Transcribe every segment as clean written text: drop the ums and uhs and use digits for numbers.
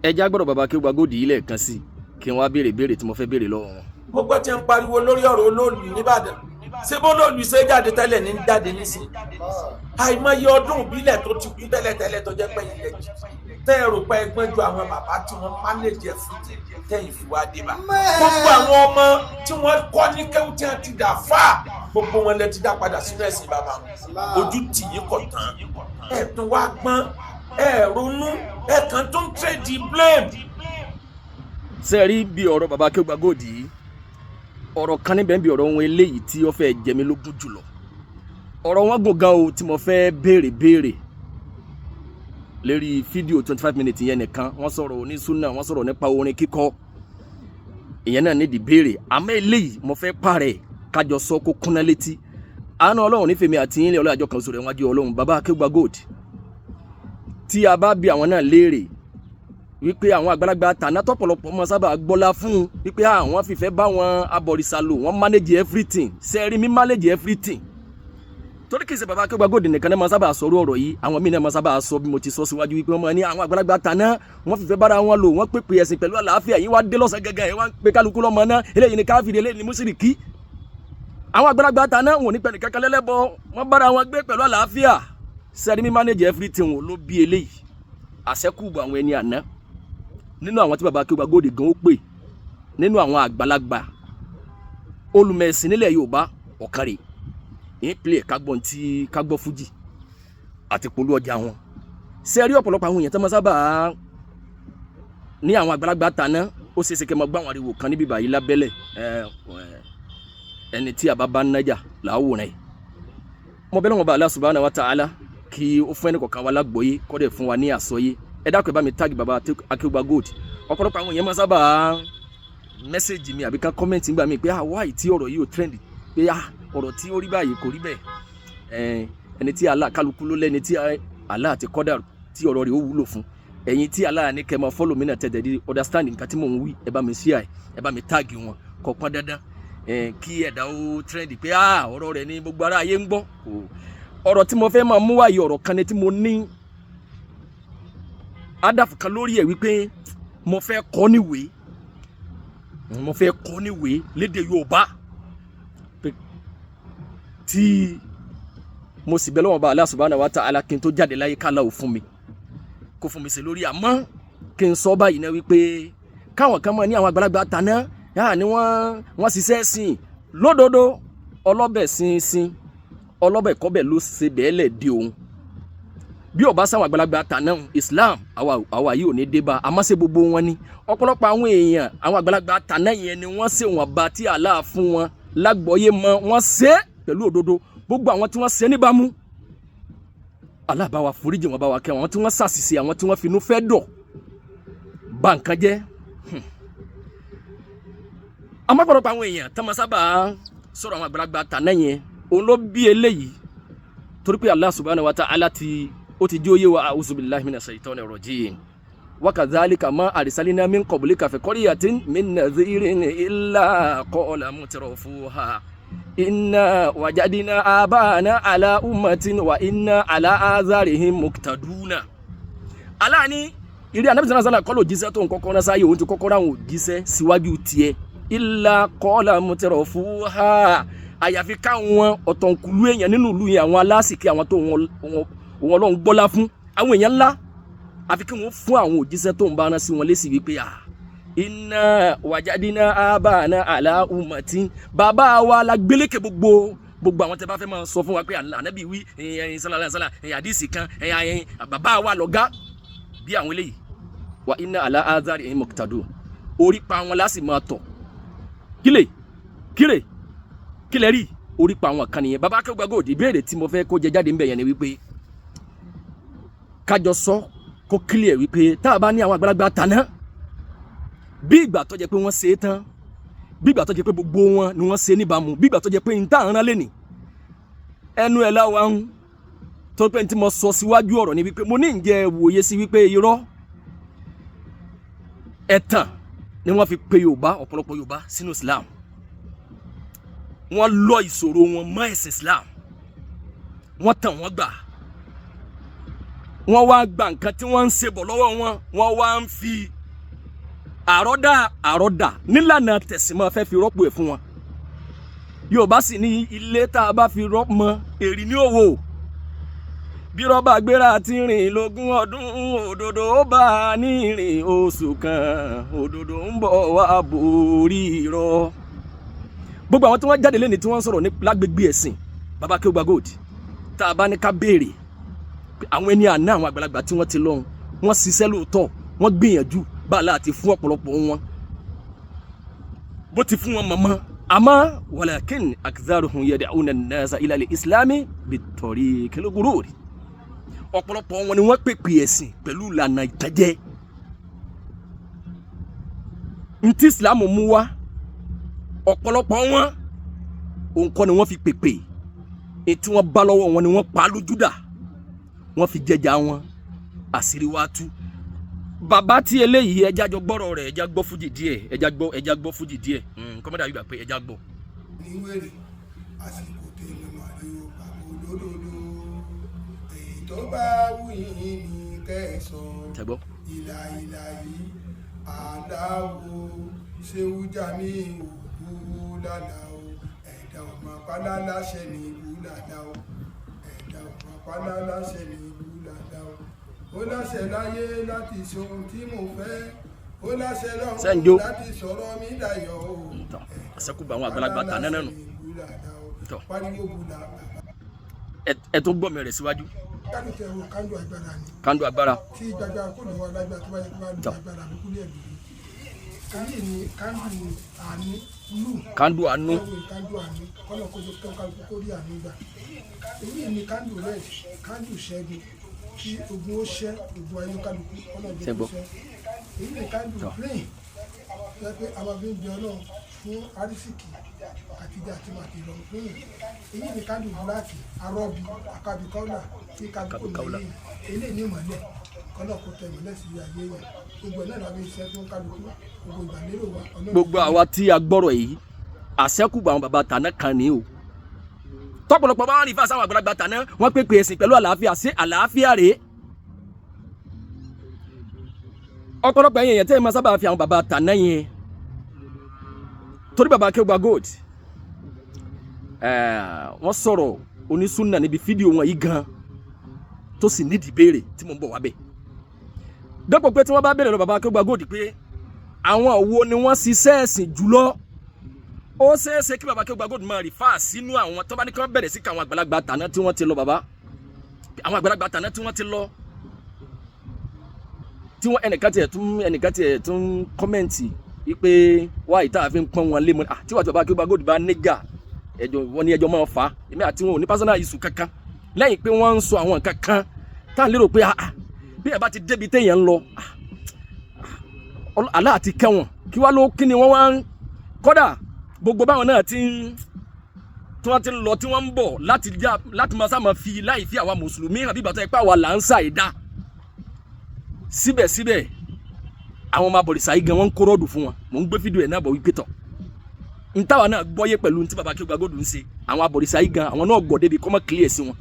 ẹja gbọ́dọ̀ bàbá kí ó gbàgòdì ilẹ̀ kan sí kí wọ́n á béèrè tí mo fẹ́ béèrè lọ́wọ́ wọn. gbogbo tí ń pariwo lórí ọ̀rọ̀ olóòlù nìbàdàn ṣé bó lóòlù ṣe jáde tẹ́lẹ̀ ní jáde nísìnyí àìmọye ọdún ìbílẹ̀ tó ti kú tẹ́lẹ̀tẹ́lẹ̀ tó jẹ́ pé ilẹ̀ jì tẹ́ ẹ rò pé ẹgbẹ́ ju àwọn bàbá tí wọ́n mánéjì fún tẹ́yìn fi wá dé bá gbogbo àwọn ọmọ tí wọ́n kọ́ ní kéwú tí wọ́n ti dà fà gbogbo wọn lẹ ti dá padà sínú ẹ̀sìn bàbá ojú tì yín kọ̀ tán ẹ̀ tún wá gbọ́n ẹ̀ ronú ẹ̀ kàn tó ń trade blame. ṣe rí bí ọ̀rọ̀ bàbá kí ó gbàgòdì yìí ọ̀rọ̀ kan níbẹ̀ ń bí ọ̀rọ̀ wọn eléyìí tí ó fẹ́ jẹ mí lógún jùlọ ọ̀rọ̀ wọn gùn gan o tí mo fẹ́ béèrè lérí fídíò 25 minutes yẹn nìkan wọ́n sọ̀rọ̀ onísúnà wọ́n sọ̀rọ̀ nípa orin kíkọ ìyẹn náà ní ìdìbéèrè àmọ́ eléyìí mo fẹ́ pààrẹ̀ kájọ sọ kó kúnná létí àánú ọlọ́run nífẹ̀ẹ́ mi àti yín lé ọlọ́àjọ kan sọ̀rọ̀ ìwájú ọlọ́run bàbá Akeugba Gold tí a bá bi àwọn náà léèrè wípé àwọn àgbàlagbà tàná tọ́pọ̀lọpọ̀ mọ́ sábà gbọ́lá fún wípé àwọn fìfẹ́ bá wọn abọ̀rìṣà lò wọ́n manage everything sẹ́ẹ̀rí mi manage everything torí kìí ṣe bàbá Akeugba Gold nìkan náà máa sábà sọ̀rọ̀ ọ̀rọ̀ yìí àwọn míì náà máa sábà sọ bí mo ti sọ síwájú wípé wọ́n máa ní àwọn àgbàlagbà tàná wọ́n fìfẹ́ bára wọn lò wọ́n pèpè ẹ̀sìn pẹ̀lú àlàáfíà yín wá dé lọ́sàn gẹ́gẹ́ ẹ̀ wá ń pe kálukú lọ́mọ náà eléyìí ni káfíìrì eléyìí ni mùsírìkí àwọn àgbàlagbà tàná wọn ò ní pẹ̀lú kankan lẹ́lẹ́bọ wọ́n bára wọn gbé pẹ̀lú àlàáfíà sẹ́ẹ̀rí mi manage everything wọn ló bí eléyìí àṣẹ́kùbọ̀ àwọn ẹni àná nínú àwọn tí bàbá Akeugba Gold gan ó pè nínú àwọn àgbàlagbà olùmẹ̀sìn nílẹ̀ Yorùbá ọ̀kàrẹ̀ ìpìlẹ̀ kágbọ́ fújì àti polú ọjà wọn sẹ́ẹ̀rí ọ̀pọ̀lọpọ̀ àwọn èèyàn tó máa sábà ní àwọn àgbàlagbà tàná ó ṣeé ṣe kẹ́ máa gbọ́ àwọn ariwo kan níbi báyìí lábẹ́lẹ̀ ẹni tí a bá bá ń nájà làáwòrán ẹ̀ mo bẹ̀ lọ́wọ́ bá Allah subhanahu wa ta'ala kí ó fún ẹnì kọ̀ọ̀kan wa lágbóyé kọ́dẹ̀ fún wa ní àsọyé ẹ dákun ẹ bá mi táàgì bàbá Akeugba Gold ọ̀pọ̀lọpọ̀ àwọn èèyàn máa sábà mẹ́sẹ̀gì mi àbí ká kọ́mẹ́ǹtì ńgbà mi pé wáì tí ọ̀rọ̀ yìí ò trend pé ọ̀rọ̀ tí ó rí báyìí kò rí bẹ́ẹ̀ ẹni tí Allah kálukú ló lẹ́ni tí Allah ti kọ́dà tí ọ̀rọ̀ rẹ̀ ó wúlò fún ẹ̀yin tí Allah ní kẹ́ máa follow mi náà tẹ̀tẹ̀ di understand nǹkan tí mò ń wí ẹ bá mi share ẹ bá mi táàgì wọn kò pọn dandan kí ẹ̀dá ó trend pé ọ̀rọ̀ rẹ̀ ní gbogbo ara ayé ń gbọ́ ọ̀rọ̀ tí mo fẹ́ máa mú wáyé ọ̀rọ̀ kan ni tí mo ní ádàfù kan lórí ẹ̀ wípé mo fẹ́ kọ́ níwèé lédè Yorùbá tí mo sì bẹ̀ lọ́wọ́ bá Allah subhanahu wa ta'ala kí n tó jáde láyé kálá ò fún mi kó fún mi sí lórí àmọ́ kí n sọ báyìí náà wípé káwọn kan máa ní àwọn àgbàlagbà tàná ni wọ́n ṣiṣẹ́ sìn lódodo ọlọ́bẹ̀ sin ọlọ́bẹ̀ kọ́bẹ̀ ló ṣe bẹ́ẹ̀ lẹ̀ di òun bí ó bá sáwọn àgbàlagbà tàná Islam àwa yìí ò ní dé bá àmọ́ ṣe gbogbo wọn ni ọ̀pọ̀lọpọ̀ àwọn èèyàn àwọn àgbàlagbà tàná yẹn ni wọ́n ṣe wọn bá tí Allah fún wọn lágbọ́yé mọ́ wọ́n ṣe pẹ̀lú òdodo gbogbo àwọn tí wọ́n ṣe níbàámu Allah bá wa foríjì wọn bá wa kẹ́ àwọn tí wọ́n ṣàṣìṣe àwọn tí wọ́n finú fẹ́ dọ̀ bà nǹkan jẹ́ àmọ́ ọ̀pọ̀lọpọ̀ àwọn èèyàn tí wọ́n sábà sọ̀rọ̀ àwọn àgbàlagbà tàná yẹn òun ló bí eléyìí torí pé Allah subhanahu wa ta'ala ó ti jóye wa a'udhu billahi minash shaitani rajim wa kadhalika ma arsalna min qablika fi qaryatin min nadhirin illa qala mutrafuha inna wajadna abana ala ummatin wa inna ala azarihim muqtaduna Allah ní iri Ànábì sallallahu alaihi wasallam kọ́ ló jíṣẹ́ tó ń kọ́kọ́ náà sáyé òun ti kọ́kọ́ ráwọn òjíṣẹ́ síwájú tiẹ̀ illa qala mutrafuha àyàfi káwọn ọ̀tọ̀nkùlú èèyàn nínú ìlú yẹn àwọn aláṣìkí àwọn tó wọn Ọlọ́run gbọ́lá fún àwọn èèyàn ńlá àfi kí wọ́n fún àwọn òjíṣẹ́ tó ń bá rán sí wọn lésì wípé inna wajadina abana ala ummatin bàbá wa la gbélékè gbogbo àwọn tẹ́ bá fẹ́ máa sọ fún wa pé Ànábì wí sallallahu alaihi wasallam àdìsí kan bàbá wa lọ̀gá bí àwọn eléyìí wa inna ala azarihim muqtadun orí pa wọn lásì máa tọ̀ kílẹ̀ rí orí pa àwọn kan nìyẹn bàbá Akeugba Gold ìbéèrè tí mo fẹ́ kó jẹ jáde ń bẹ̀ yẹn ni wípé kájọ sọ kó kílẹ̀ wípé tá a bá ní àwọn àgbàlagbà tàná bí ìgbà tó jẹ́ pé wọ́n ṣe é tán bí ìgbà tó jẹ́ pé gbogbo wọn ni wọ́n ṣe níbàámu bí ìgbà tó jẹ́ pé n tá à ń rán lẹ́nì ẹnu ẹ̀ láwa ń tó pé tí mo sọ síwájú ọ̀rọ̀ ni wípé mo ní ǹjẹ́ wòye sí wípé irọ́ ẹ̀tàn ni wọ́n fi pe Yorùbá ọ̀pọ̀lọpọ̀ Yorùbá sínú Islam wọ́n lọ ìṣòro wọn mọ́ ẹ̀sìn Islam wọ́n tàn wọ́n gbà wọ́n wá gba nǹkan tí wọ́n ń ṣe bọ̀ lọ́wọ́ wọn wọ́n wá ń fi àrọ́dà nílànà tẹ̀sìmọ́ fẹ́ fi rọ́pò ẹ̀ fún wọn. Yorùbá sì ní ilé tá a bá fi rọ́pò èrì ní òwò. Bí rọ́bà gbéra ti rìn lógún ọdún òdodo ó bá a ní ìrìn oṣù kan òdodo ń bọ̀ wá borí irọ́. Gbogbo àwọn tí wọ́n jáde lẹ́ni tí wọ́n ń sọ̀rọ̀ ní lágbègbè ẹ̀sìn Baba Akeugba Gold tá a bá ní ká béèrè àwọn ẹni àná àwọn àgbàlagbà tí wọ́n ti lọ́hùn wọ́n ṣiṣẹ́ lóòótọ́ wọ́n gbìyànjú bá láti fún ọ̀pọ̀lọpọ̀ wọn bó ti fún wọn mọ̀mọ́ àmọ́ walakin aktharuhum yad'una an-nasa ila al-islami bit-tariqil ghururi. Ọ̀pọ̀lọpọ̀ wọn ni wọ́n pèpè ẹ̀sìn pẹ̀lú ìlànà ìtẹ́jẹ́. Ntí Islam mú wá ọ̀pọ̀lọpọ̀ wọn òun kọ́ ni wọ́n fi pèpè ètí wọ́n bá lọ́wọ́ wọn ni wọ́n pa lójúdà wọ́n fi jẹjà wọn àṣírí wá tú. Bàbá tí eléyìí ẹja jọ gbọ́rọ̀ rẹ̀ ẹja gbọ́ fújì díẹ̀ ẹja gbọ́ fújì díẹ̀ kọ́mọ́dà yìí gbà pé ẹja gbọ́. níwèrè àsìkò tèmi màlúù bàbá olódodo èyí tó bá wù yín ní kẹsàn-án ìlà yìí àdáwò ṣéwú jami òkú lálá o ẹ̀dá ọmọ pálá láṣẹ ní ìlú lálá o ẹ̀dá ọmọ pálá láṣẹ ní ìlú lálá o ó láṣẹ láyé láti ṣe ohun tí mo fẹ́ ó láṣẹ lọ́run láti sọ̀rọ̀ mi dayọ̀ o àṣẹkùbà àwọn àgbàlagbà tà nánà nù ẹ tó gbọ́ mẹ́rẹ̀ síwájú. kándù tẹ o kándù agbára ni. kándù agbára. tí ìgbàgbà kò ní wọn lágbà tó bá yẹ kó bá lu agbára àbúkú ní ẹ̀dùn yìí. èyí ni kándù àánú lù. kándù àánú. kándù àánú kọ́nà kó tó kálukú kó rí àánú gbà. èyí ni kándù red kándù ṣẹ́gun kí ogun ó ṣẹ́ ogun ayé kálukú kọ́nà jẹ́ kó ṣẹ́. èyí ni kándù green jẹ́ pé àwọn abẹ́ ń bẹ ọlọ́run fún arísìkì àtijọ́ àti màkì lọ fún yìí. èyí ni kándù bíláàkì arọ́bì àkàbí kọ́là tí kálukú lẹ́yìn eléyìí ní ìmọ̀lẹ̀ kọ́nà kó tẹ ìmọ̀lẹ̀ sí ayé yẹn gbogbo ẹ̀ náà làwọn iṣẹ́ tó ń kálukú gbogbo ìgbàlérò wa. gbogbo àwa tí a gbọ́rọ̀ yìí àṣẹ́kùbà àwọn bàbá tàná kan ní o tọ́pọ̀lọpọ̀ bá wọn rí fáṣà àwọn àgbàlagbà tàná wọ́n pèpè ẹ̀sìn pẹ̀lú àlàáfíà sí àlàáfíà rèé. ọ̀pọ̀lọpọ̀ ẹ̀yìn yẹn tẹ́ ẹ máa sábà fi àwọn bàbá tàná yẹn torí Baba Akeugba Gold wọ́n sọ̀rọ̀ onísúnà níbi fídíò wọn yìí gan tó sì nídìí béèrè tí mo ń bọ̀ wá bẹ̀. dọ́pọ̀ pé tí wọ́n bá béèrè lọ Baba Akeugba Gold pé àwọn wo ni wọ́n ṣiṣẹ́ ẹ̀sìn jùlọ ó ṣeéṣe kí Baba Akeugba Gold máa rí fáà sínú àwọn tó bá ní kí wọ́n bẹ̀rẹ̀ sí ká àwọn àgbàlagbà tàná tí wọ́n ti lọ bàbá àwọn àgbàlagbà tàná tí wọ́n ti lọ tí wọ́n ẹnìkan tiẹ̀ tún kọ́mẹ̀ntì wípé wá ìta àfi ń pọ́n wọn lé mọ́ tí wàá tí Baba Akeugba Gold bá nígà ẹjọ́ wọn ní ẹjọ́ máa fà á èmi àti wọn ò ní personal issue kankan lẹ́yìn pé wọ́n ń sọ àwọn nǹkan kan tá à ń lérò pé bí ẹ bá ti débi téèyàn ń lọ àlá àti kẹwọn kí wá ló kí ni wọ́n wá ń kọ́dà gbogbo báwọn náà tí wọ́n ti ń lọ tí wọ́n ń bọ̀ láti máa sáà fi láì fi àwa mùsùlùmí àbí ìbátan ipá wa là ń ṣàìdá síbẹ̀síbẹ̀ àwọn ọmọ abọ̀rìṣà yìí gan wọ́n ń kó rọ́ọ̀dù fún wọn mò ń gbé fídíò ẹ̀ náà bọ̀ wípé tọ̀ ntàwa náà gbọ́yé pẹ̀lú ntí Baba Akeugba Gold ń ṣe àwọn abọ̀rìṣà yìí gan àwọn náà gbọ́ débi kọ́ mọ́ clear sí wọn.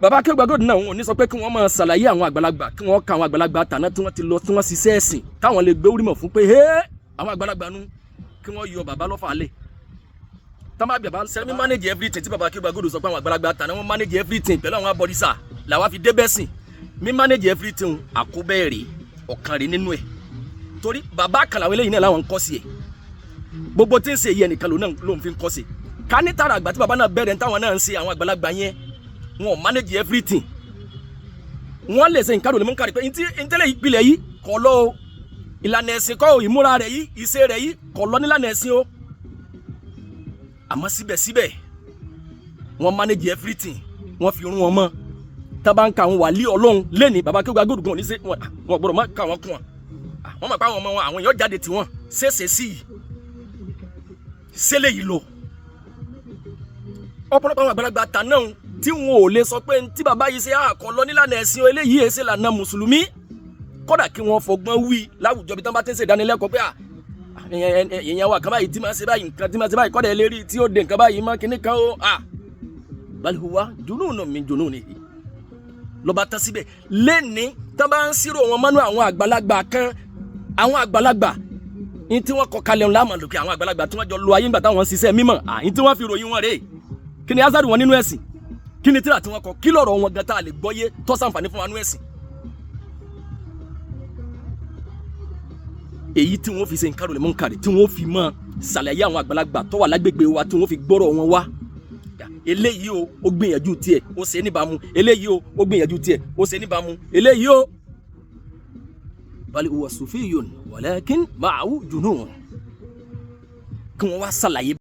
Baba Akeugba Gold náà wọn ò ní sọ pé kí wọ́n máa ṣàlàyé àwọn àgbàlagbà kí wọ́n ka àwọn àgbàlagbà tàná tí wọ́n ti lọ tí wọ́n ṣiṣẹ́ ẹ̀sìn táwọn lè gbé orí mọ̀ fún pé àwọn àgbàlagbà nu kí wọ́n yọ bàbá lọ́fà lẹ̀ tọ́mọ bàbá sẹ́mi manage everything tí Baba Akeugba Gold sọ pé àwọn àgbàlagbà tàná wọ́n manage everything pẹ̀lú àwọn abọ̀rìṣà làwa fi débẹ̀ sìn mi manage everything àkóbẹ̀rẹ̀ ọ̀kan rẹ̀ nínú ẹ̀ torí bàbá kàlàwé lẹ́yìn náà làwọn ń kọ́ sí ẹ̀ gbogbo tí ń ṣe yẹ nìkan ló ń fi ń kọ́ sí ká ní tààrà àgbà tí bàbá náà bẹ̀rẹ̀ táwọn náà ń ṣe àwọn àgbàlagbà yẹn wọn manage everything wọn lè ṣe nǹkan ló lè mú kárí pé ntẹ́lẹ̀ ìpìlẹ̀ yìí kọ́ lọ o ìlànà ẹ̀sìn kọ́ ìmúra rẹ̀ yìí ìṣe rẹ̀ yìí kọ́ lọ nílànà ẹ̀sìn o àmọ́ síbẹ̀síbẹ̀ wọn manage everything wọn fi rún wọn mọ́ tábà ń ka àwọn wàlíì Ọlọ́run lẹ́ni Baba Akeugba Gold gan ní ṣe wọn gbọ́dọ̀ má ká wọn kún wọn wọn mọ̀ pé àwọn ọmọ wọn àwọn èèyàn jáde tiwọn ṣèṣe sí i ṣẹlẹ̀ yìí lọ ọ̀pọ̀lọpọ̀ àwọn àgbàlagbà tà náà tí wọn ò lè sọ pé tí bàbá yìí ṣe àkọ́ lọ nílànà ẹ̀sìn eléyìí èsì lànà mùsùlùmí kódà kí wọ́n fọgbọ́n wí láwùjọ bí tán bá ti ń ṣe ìdánilẹ́kọ̀ọ́ pé èèyàn wà kan báyìí tí máa ṣe báyìí nǹkan tí máa ṣe báyìí kódà ẹ lè rí tí ó dé nǹkan báyìí má kíní kan ó bal huwa jununun min jununihi lọ́ba tán síbẹ̀ lẹ́ni tó bá ń sírò wọn mọ́nú àwọn àgbàlagbà kan àwọn àgbàlagbà ní tí wọ́n kọ kalẹ̀ ńlá mọ̀ lókè àwọn àgbàlagbà tí wọ́n jọ lo ayé ńgbà táwọn ń ṣiṣẹ́ mímọ́ ní tí wọ́n fi ròyìn wọn rèé kí ni azadu wọn nínú ẹ̀sìn kí ni tíra tí wọ́n kọ kí lọ́rọ̀ wọn gan tá a lè gbọ́yé tó ṣàǹfààní fún wa nínú ẹ̀sìn. èyí tí wọ́n fi ṣe nǹkan rẹ̀ mọ́ nǹkan rẹ̀ tí wọ́n fi mọ́ ṣàlàyé àwọn àgbàlagbà tó wà lágbègbè wa tí wọ́n fi gbọ́rọ̀ wọn wá eléyìí o ó gbìyànjú tiẹ̀ ó ṣe níbàámu eléyìí o ó gbìyànjú tiẹ̀ ó ṣe níbàámu eléyìí o. bal huwa sufiyyun walakin ma'ahu junun kí wọ́n wá ṣàlàyé